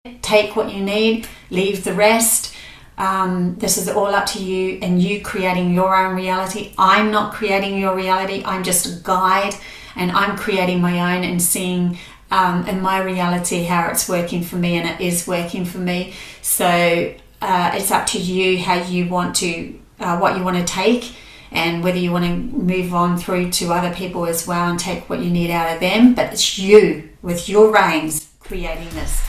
take what you need, leave the rest. This is all up to you and you creating your own reality. I'm not creating your reality. I'm just a guide, and I'm creating my own and seeing in my reality how it's working for me, and it is working for me. So it's up to you how you want to, what you want to take, and whether you want to move on through to other people as well and take what you need out of them. But it's you with your reins creating this.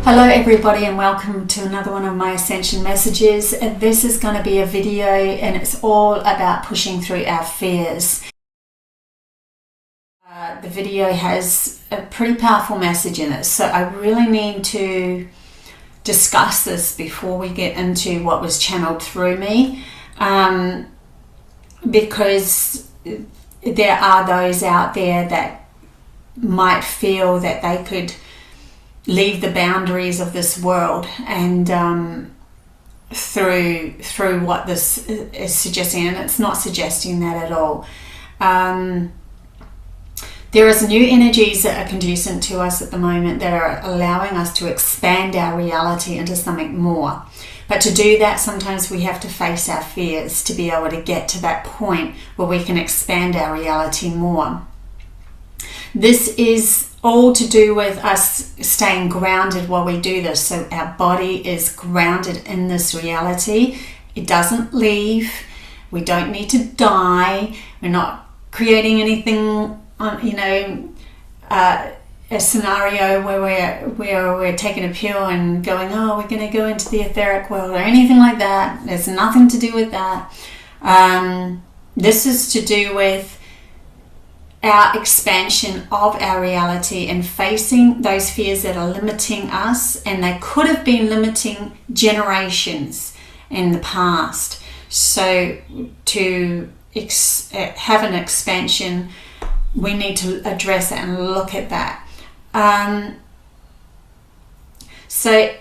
Hello everybody, and welcome to another one of my Ascension messages. This is going to be a video, and it's all about pushing through our fears. The video has a pretty powerful message in it, so I really need to discuss this before we get into what was channeled through me, because there are those out there that might feel that they could leave the boundaries of this world and through what this is suggesting, and it's not suggesting that at all. There is new energies that are conducive to us at the moment that are allowing us to expand our reality into something more. But to do that, sometimes we have to face our fears to be able to get to that point where we can expand our reality more. This is all to do with us staying grounded while we do this, so our body is grounded in this reality. It doesn't leave. We don't need to die. We're not creating anything, a scenario where we're taking a pill and going, oh, we're going to go into the etheric world or anything like that. There's nothing to do with that. This is to do with our expansion of our reality and facing those fears that are limiting us, and they could have been limiting generations in the past. So to have an expansion, we need to address it and look at that. So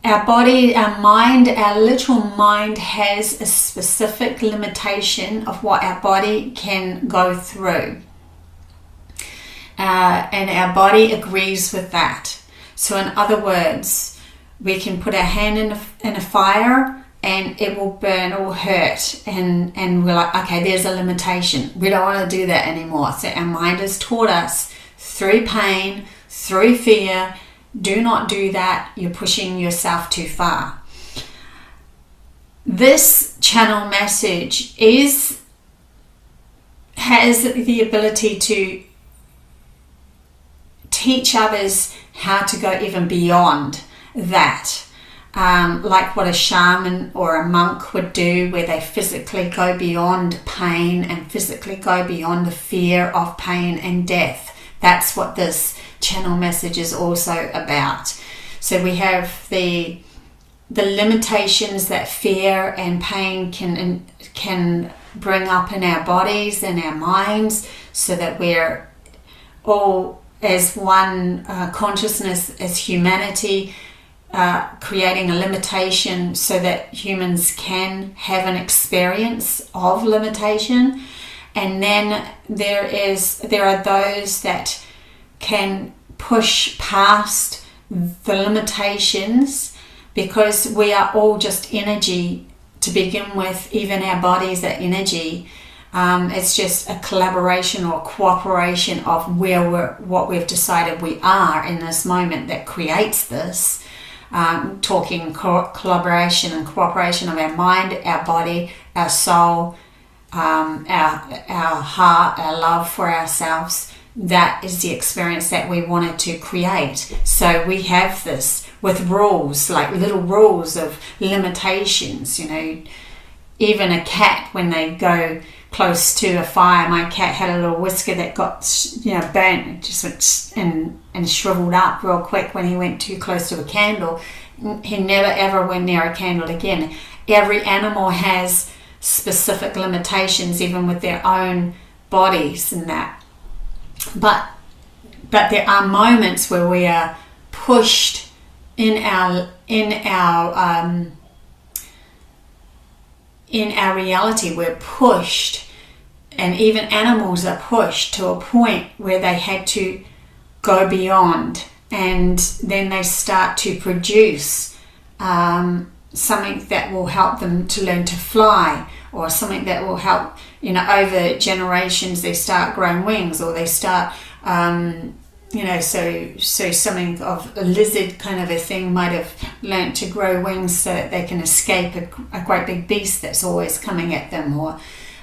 our body, our mind, our literal mind has a specific limitation of what our body can go through. And our body agrees with that. So in other words, we can put our hand in a fire and it will burn or hurt, and we're like, okay, there's a limitation. We don't want to do that anymore. So our mind has taught us through pain, through fear, do not do that. You're pushing yourself too far. This channel message has the ability to teach others how to go even beyond that, like what a shaman or a monk would do, where they physically go beyond pain and physically go beyond the fear of pain and death. That's what this channel message is also about. So we have the limitations that fear and pain can bring up in our bodies and our minds, so that we're all as one consciousness, as humanity, creating a limitation so that humans can have an experience of limitation. And then there are those that can push past the limitations, because we are all just energy to begin with. Even our bodies are energy. It's just a collaboration or cooperation of what we've decided we are in this moment that creates this. Talking collaboration and cooperation of our mind, our body, our soul, our heart, our love for ourselves. That is the experience that we wanted to create. So we have this with rules, like little rules of limitations. Even a cat, when they go close to a fire, my cat had a little whisker that got burnt. It just went and shriveled up real quick when he went too close to a candle. He never ever went near a candle again. Every animal has specific limitations, even with their own bodies and that. But there are moments where we are pushed in our reality. We're pushed, and even animals are pushed to a point where they had to go beyond, and then they start to produce something that will help them to learn to fly, or something that will help, over generations they start growing wings, or they start so something of a lizard kind of a thing might have learnt to grow wings so that they can escape a great big beast that's always coming at them, or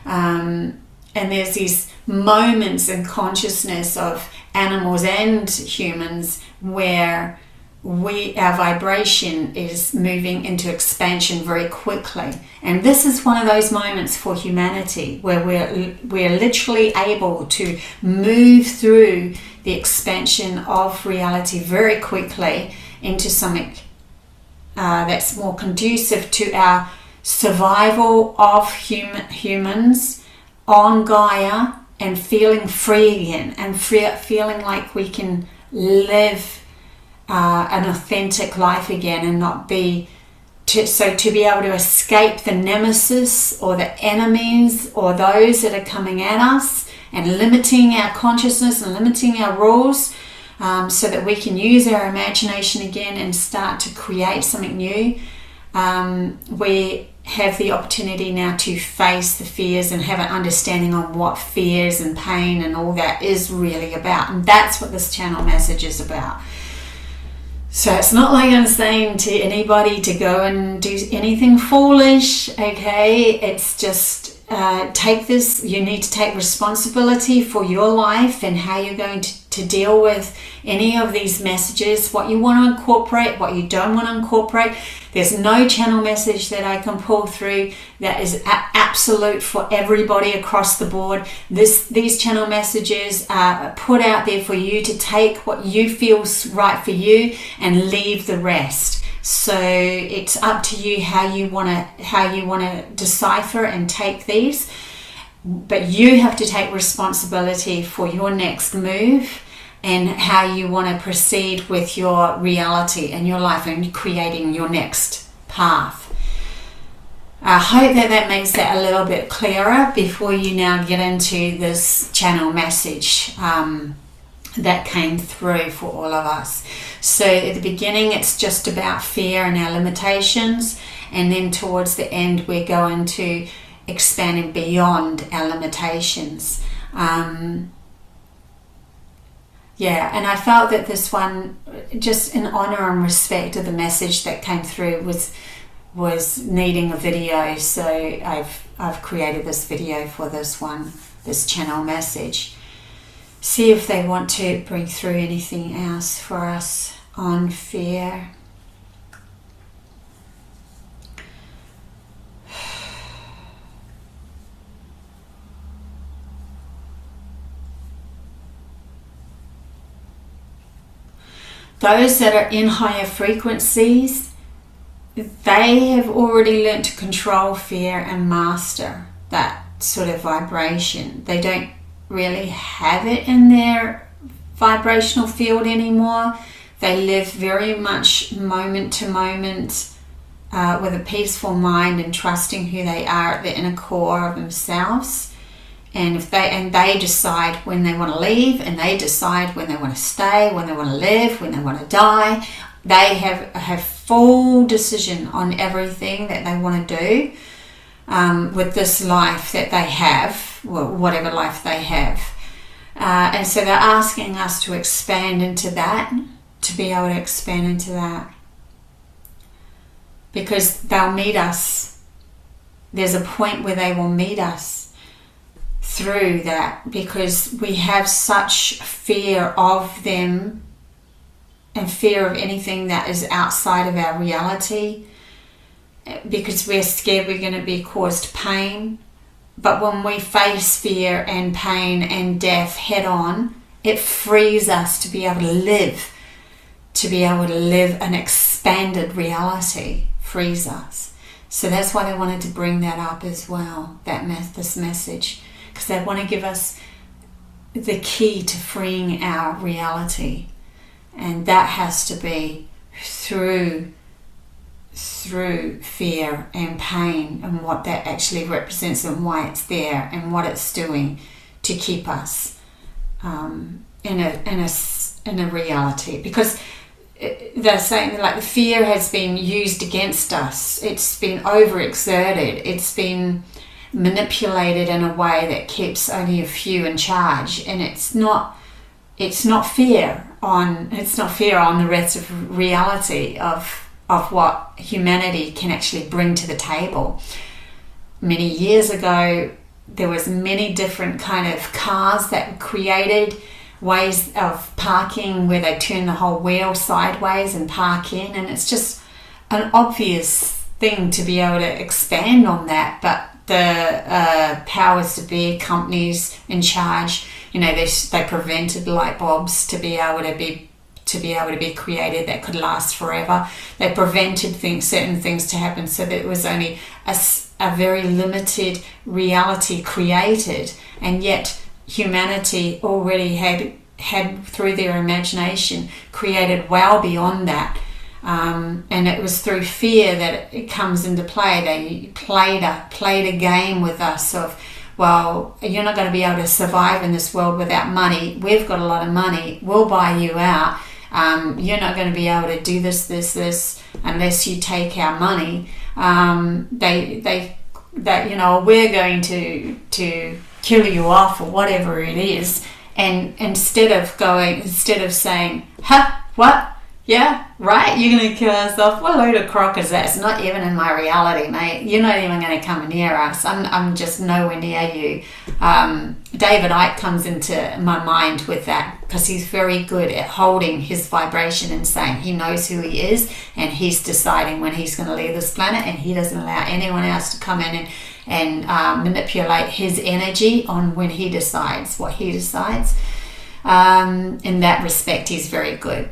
and there's these moments in consciousness of animals and humans where our vibration is moving into expansion very quickly. And this is one of those moments for humanity where we're literally able to move through the expansion of reality very quickly into something that's more conducive to our survival of humans on Gaia, and feeling free again, and feeling like we can live an authentic life again, and not be to be able to escape the nemesis or the enemies or those that are coming at us and limiting our consciousness and limiting our rules, so that we can use our imagination again and start to create something new. We have the opportunity now to face the fears and have an understanding on what fears and pain and all that is really about, and that's what this channel message is about. So it's not like I'm saying to anybody to go and do anything foolish, okay? It's just take this. You need to take responsibility for your life and how you're going to deal with any of these messages, what you want to incorporate, what you don't want to incorporate. There's no channel message that I can pull through that is absolute for everybody across the board. These channel messages are put out there for you to take what you feel right for you and leave the rest. So it's up to you how you want to decipher and take these, but you have to take responsibility for your next move and how you want to proceed with your reality and your life and creating your next path. I hope that makes that a little bit clearer before you now get into this channel message that came through for all of us. So at the beginning it's just about fear and our limitations, and then towards the end we're going to expanding beyond our limitations. And I felt that this one, just in honor and respect of the message that came through, was needing a video. So I've created this video for this channel message. See if they want to bring through anything else for us on fear. Those that are in higher frequencies, they have already learnt to control fear and master that sort of vibration. They don't really have it in their vibrational field anymore. They live very much moment to moment with a peaceful mind and trusting who they are at the inner core of themselves. And they decide when they want to leave, and they decide when they want to stay, when they want to live, when they want to die. They have full decision on everything that they want to do. with this life that they have, well, whatever life they have. And so they're asking us to expand into that, to be able to expand into that. Because they'll meet us. There's a point where they will meet us through that, because we have such fear of them and fear of anything that is outside of our reality, because we're scared we're going to be caused pain. But when we face fear and pain and death head on, it frees us to be able to live, an expanded reality. Frees us. So that's why they wanted to bring that up as well, this message, because they want to give us the key to freeing our reality, and that has to be through fear and pain, and what that actually represents and why it's there and what it's doing to keep us in a reality. Because they're saying like the fear has been used against us, it's been overexerted, it's been manipulated in a way that keeps only a few in charge, and it's not fear on the rest of reality of what humanity can actually bring to the table. Many years ago, there was many different kind of cars that were created, ways of parking where they turn the whole wheel sideways and park in, and it's just an obvious thing to be able to expand on that. But the powers to be, companies in charge, they prevented light bulbs to be able to be created that could last forever. They prevented certain things to happen, so that it was only a very limited reality created, and yet humanity already had through their imagination created well beyond that, and it was through fear that it comes into play. They played a game with us of, well, you're not going to be able to survive in this world without money. We've got a lot of money. We'll buy you out. You're not going to be able to do this unless you take our money. We're going to kill you off, or whatever it is. And instead of saying, what? Yeah, right, you're going to kill us off? What a load of crock is that? It's not even in my reality, mate. You're not even going to come near us. I'm just nowhere near you. David Icke comes into my mind with that, because he's very good at holding his vibration and saying he knows who he is, and he's deciding when he's going to leave this planet, and he doesn't allow anyone else to come in and manipulate his energy on when he decides what he decides. In that respect, he's very good.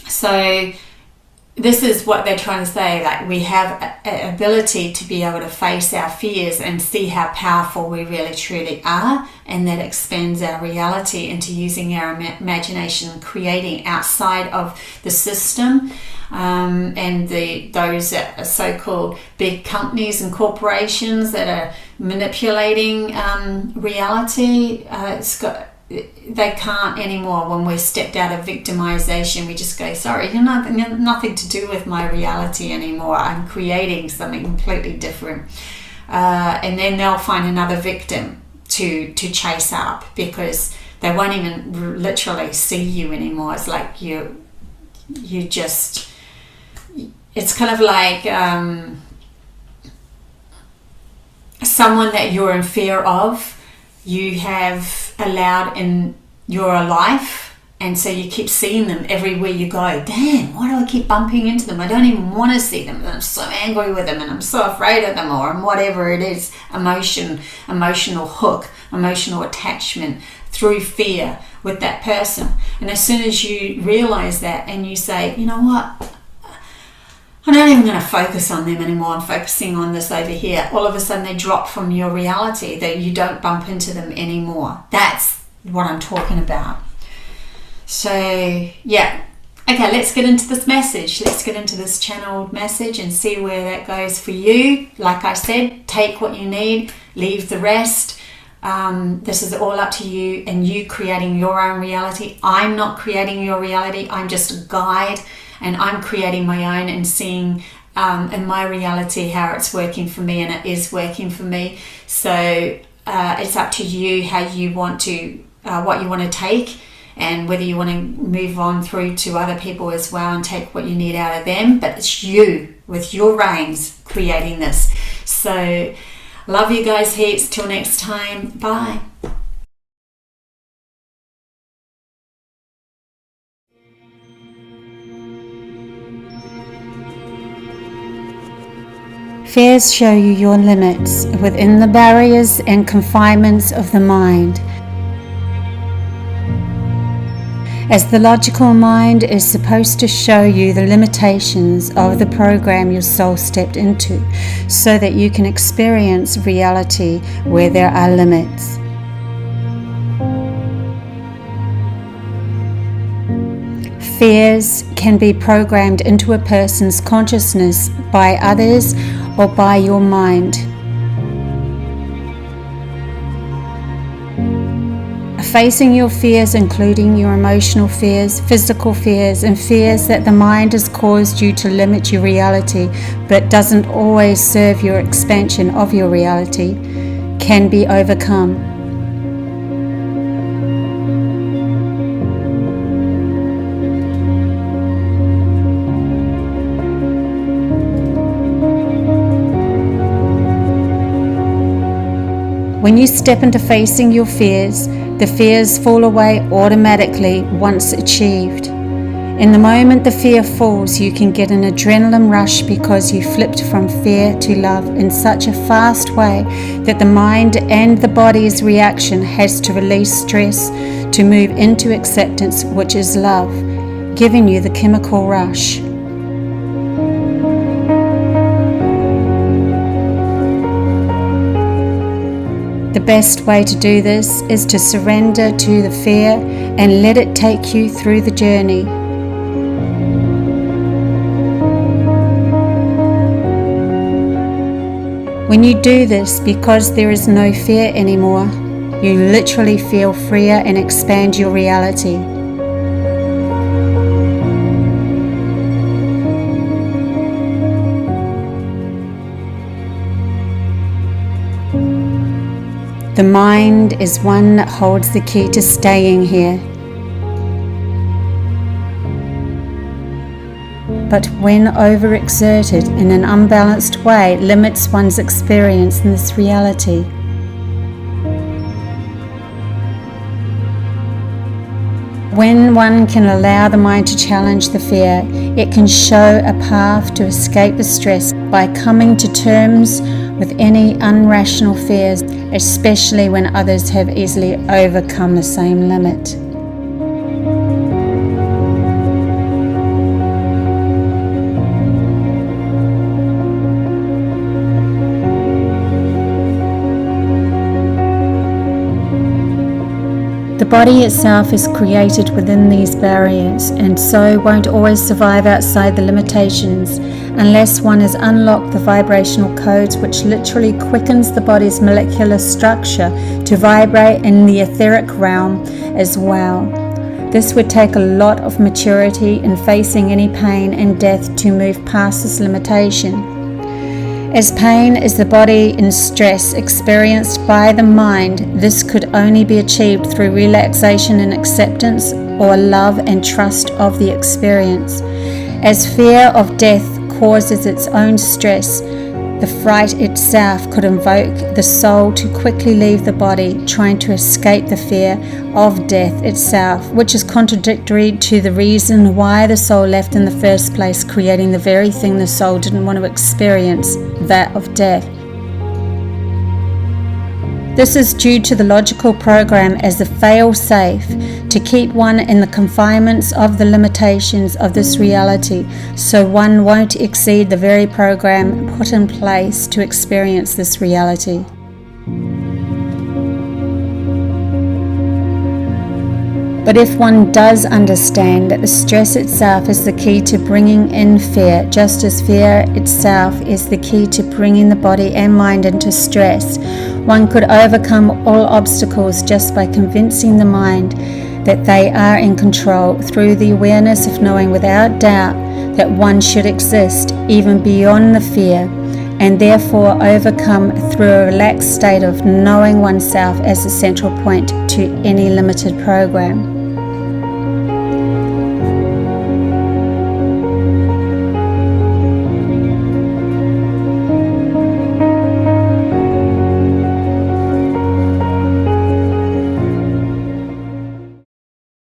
So this is what they're trying to say, like we have an ability to be able to face our fears and see how powerful we really truly are, and that expands our reality into using our imagination, creating outside of the system, and those so-called big companies and corporations that are manipulating reality. They can't anymore. When we're stepped out of victimization, we just go, sorry, you're nothing to do with my reality anymore. I'm creating something completely different. And then they'll find another victim to chase up, because they won't even literally see you anymore. It's like you just, it's kind of like someone that you're in fear of, you have allowed in your life, and so you keep seeing them everywhere you go. Damn, why do I keep bumping into them? I don't even want to see them, and I'm so angry with them, and I'm so afraid of them, or whatever it is, emotional hook, emotional attachment through fear with that person. And as soon as you realize that and you say, you know what, I'm not even going to focus on them anymore, I'm focusing on this over here, all of a sudden they drop from your reality, that you don't bump into them anymore. That's what I'm talking about. So yeah, okay, let's get into this message. Let's get into this channeled message and see where that goes for you. Like I said, take what you need, leave the rest. This is all up to you and you creating your own reality. I'm not creating your reality, I'm just a guide, and I'm creating my own and seeing in my reality how it's working for me, and it is working for me. So it's up to you how you want to, what you want to take, and whether you want to move on through to other people as well and take what you need out of them. But it's you with your reins creating this. So love you guys heaps. Till next time. Bye. Fears show you your limits within the barriers and confinements of the mind. As the logical mind is supposed to show you the limitations of the program your soul stepped into, so that you can experience reality where there are limits. Fears can be programmed into a person's consciousness by others or by your mind. Facing your fears, including your emotional fears, physical fears, and fears that the mind has caused you to limit your reality but doesn't always serve your expansion of your reality, can be overcome. When you step into facing your fears, the fears fall away automatically once achieved. In the moment the fear falls, you can get an adrenaline rush because you flipped from fear to love in such a fast way that the mind and the body's reaction has to release stress to move into acceptance, which is love, giving you the chemical rush. The best way to do this is to surrender to the fear and let it take you through the journey. When you do this, because there is no fear anymore, you literally feel freer and expand your reality. The mind is one that holds the key to staying here. But when overexerted in an unbalanced way, limits one's experience in this reality. When one can allow the mind to challenge the fear, it can show a path to escape the stress by coming to terms with any irrational fears, especially when others have easily overcome the same limit. The body itself is created within these barriers and so won't always survive outside the limitations unless one has unlocked the vibrational codes, which literally quickens the body's molecular structure to vibrate in the etheric realm as well. This would take a lot of maturity in facing any pain and death to move past this limitation. As pain is the body in stress experienced by the mind, this could only be achieved through relaxation and acceptance or love and trust of the experience. As fear of death causes its own stress, the fright itself could invoke the soul to quickly leave the body, trying to escape the fear of death itself, which is contradictory to the reason why the soul left in the first place, creating the very thing the soul didn't want to experience, that of death. This is due to the logical program as a fail-safe to keep one in the confinements of the limitations of this reality, so one won't exceed the very program put in place to experience this reality. But if one does understand that the stress itself is the key to bringing in fear, just as fear itself is the key to bringing the body and mind into stress, one could overcome all obstacles just by convincing the mind that they are in control through the awareness of knowing without doubt that one should exist even beyond the fear, and therefore overcome through a relaxed state of knowing oneself as the central point to any limited program.